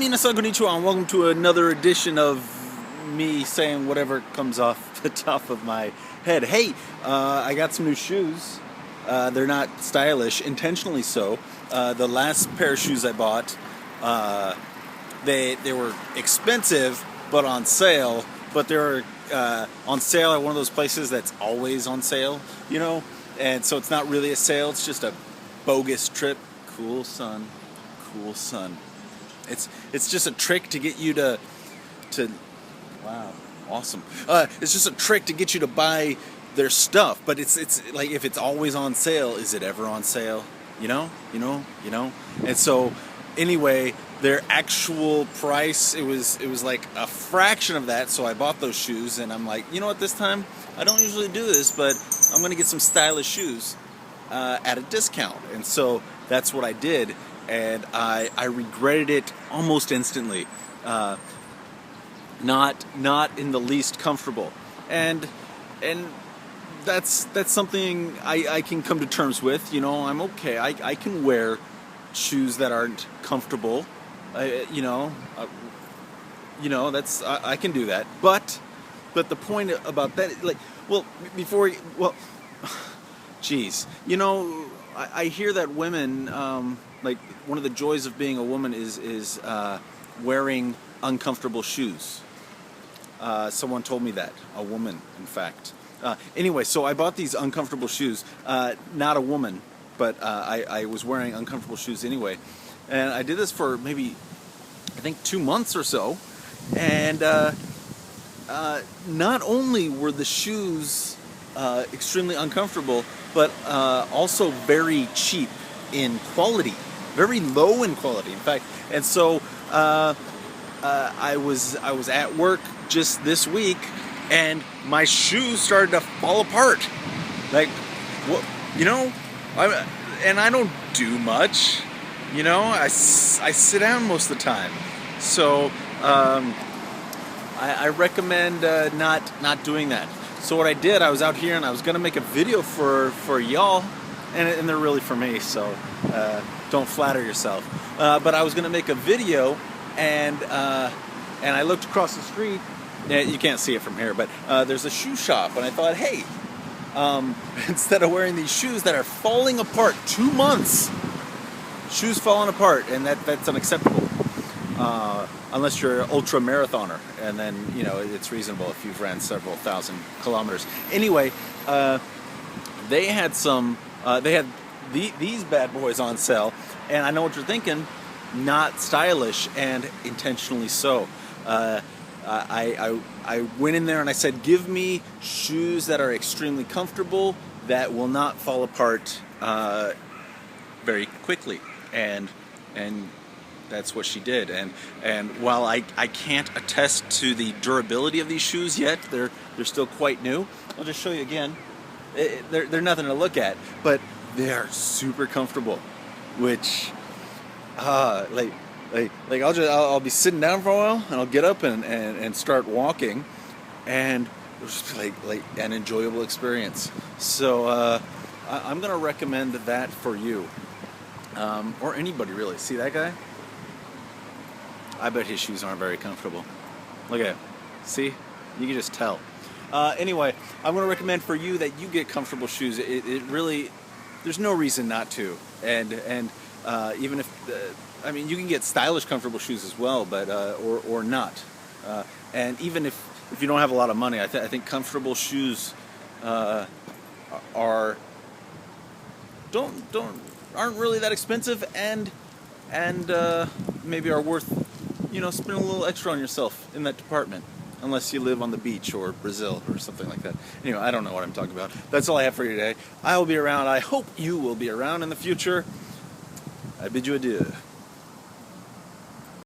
Minasan konnichiwa, and welcome to another edition of me saying whatever comes off the top of my head. Hey, I got some new shoes. They're not stylish, intentionally so. The last pair of shoes I bought, they were expensive, but on sale. But they were on sale at one of those places that's always on sale, you know? And so it's not really a sale, it's just a bogus trip. Cool sun. It's just a trick to get you to wow, awesome. It's just a trick to get you to buy their stuff, but it's like, if it's always on sale, is it ever on sale? You know? And so anyway, their actual price, it was like a fraction of that, so I bought those shoes, and I'm like, you know what, this time, I don't usually do this, but I'm gonna get some stylish shoes at a discount. And so that's what I did. And I regretted it almost instantly. Not in the least comfortable, and that's something I can come to terms with. You know, I'm okay. I can wear shoes that aren't comfortable. I can do that. But the point about that, geez, you know, I hear that women. Like, one of the joys of being a woman is wearing uncomfortable shoes. Someone told me that, a woman, in fact. Anyway, so I bought these uncomfortable shoes. Not a woman, but I was wearing uncomfortable shoes anyway. And I did this for maybe, I think, 2 months or so. And not only were the shoes extremely uncomfortable, but also very cheap in quality. Very low in quality, in fact. And so I was at work just this week, and my shoes started to fall apart. Like, what? You know, I don't do much. You know, I sit down most of the time. So I recommend not doing that. So what I did, I was out here and I was gonna make a video for y'all, and they're really for me. So. Don't flatter yourself. But I was going to make a video, and I looked across the street. You can't see it from here, but there's a shoe shop, and I thought, hey, instead of wearing these shoes that are falling apart, 2 months, shoes falling apart, and that's unacceptable. Unless you're an ultra marathoner, and then, you know, it's reasonable if you've ran several thousand kilometers. Anyway, they had these bad boys on sale, and I know what you're thinking, not stylish, and intentionally so. I went in there and I said, give me shoes that are extremely comfortable, that will not fall apart very quickly, and that's what she did. And while I can't attest to the durability of these shoes yet, they're still quite new. I'll just show you again. They're nothing to look at, but they are super comfortable, which, I'll be sitting down for a while, and I'll get up and start walking, and it'll just be like an enjoyable experience. So I'm gonna recommend that for you, or anybody really. See that guy? I bet his shoes aren't very comfortable. Look at him. See? You can just tell. Anyway, I'm gonna recommend for you that you get comfortable shoes. It really. There's no reason not to, and even if I mean, you can get stylish, comfortable shoes as well, but or not. And even if you don't have a lot of money, I think comfortable shoes aren't really that expensive, and maybe are worth, you know, spending a little extra on yourself in that department. Unless you live on the beach or Brazil or something like that. Anyway, I don't know what I'm talking about. That's all I have for you today. I will be around. I hope you will be around in the future. I bid you adieu.